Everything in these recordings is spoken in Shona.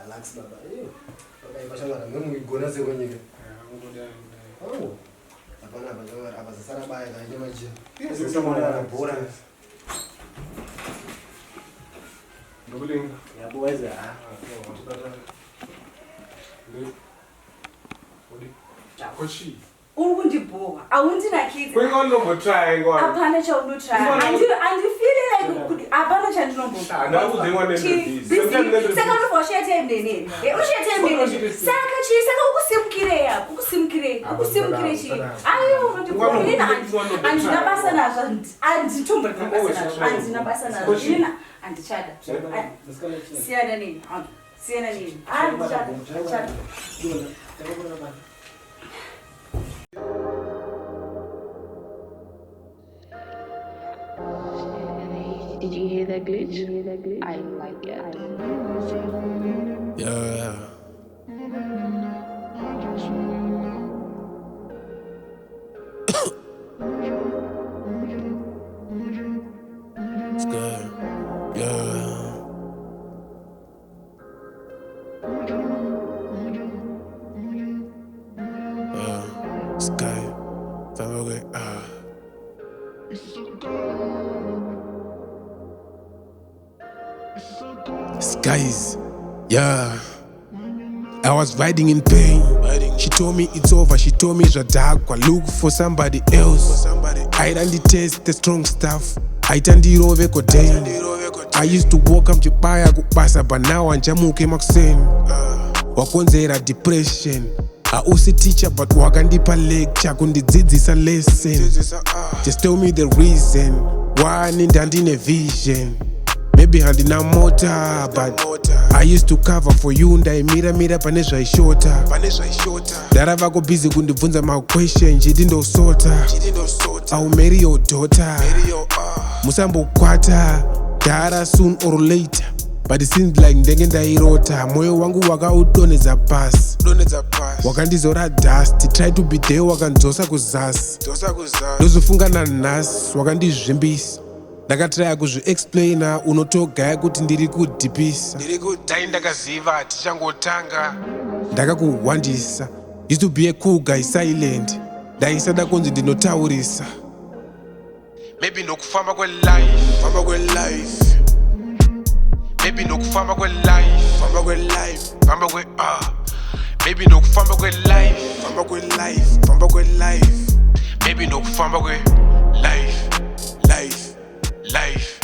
Relax baba. Okay, bashangana ngomuyigona sekwenyike. Oh. Abana abazawara abazasara baya kanye manje. Sesomona bhora. Ngokulinga. Yabuweza. Kochi. Ukundibhuka awundinakhithi Kwingonombo try ngwana. Apana cha uno try. And you feel like apana cha ndinombo. Na uzingwane ndezi. Saka unoshete emneneni. Unoshete emneneni. Saka chi saka ukusimkire yapo. Ukusimkire chi. Ayo unotibhuka andinabasa nazvo. Anditombe basa nazvo. Andinabasa nazvo. Ina andichada. Siyana nini? Siyana nini? Andichada. Did you hear that glitch? I like it. Yeah. It's good. Yeah. Sky. Family. SKYEZ. Yeah. I was riding in pain. She told me it's over. She told me Radagwa, look for somebody else. I didn't taste the strong stuff. I didn't rove codeine. I used to walk up to buy a kupasa, but now I'm jamuke makuseni. Wakonzera depression. I also teacher, but wakandipa lecture kundidzidzisa lesson. Just tell me the reason why ndandine vision. Maybe handina motor, but I used to cover for you ndaimira pane zvaishota. Ndarava ko busy kundibvunza my question chitindosota. I'll marry your daughter. Musambokwata dara soon or later. But it seems like ndenge ndairota. Moyo wangu wakaudonedza pasi. Wakandizora dust. Try to be there wakandzosa kuzasi. Ndozofungana nhasi wakandizvimbisa. Ndakatraya kuzvi-explaina unotogaya kuti ndiri kudhipisa. Dai ndakaziva tichangotanga. Ndakakuhwandisa. Used to be a cool guy silent. Ndaisada kunzi ndinotaurisa. Maybe ndokufamba kweLYF. Famba kweLYF. Maybe ndokufamba kweLYF. Famba kweLYF. Famba kwe Maybe ndokufamba kweLYF. Famba kweLYF. Famba kweLYF. Maybe ndokufamba kweLYF. Life.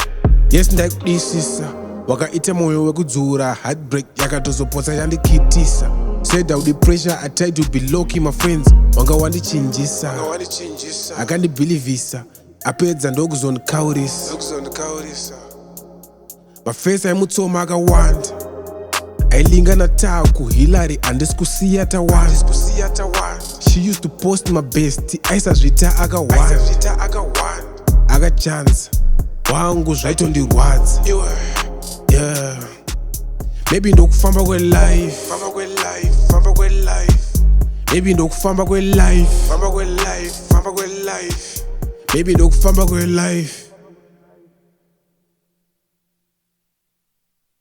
Yes, ndakudisisa. Wakaita moyo wekudzura. Heartbreak yakatozopotsa yandikitisa. Said out the pressure, I tried to be low-key, my friends. Wanga wandichinjisa. Akandibhilivisa. Apedza ndokuzondikaurisa. Mafesa emutsoma akawanda. Ailingana tawo kuHillary andisikusiya tawanda. She used to post my best. Aisazvita akawanda. Akachanza. Wangu zvaitondirwadza. Yeah. Maybe ndokufamba kweLYF. Maybe ndokufamba kweLYF. Maybe ndokufamba kweLYF.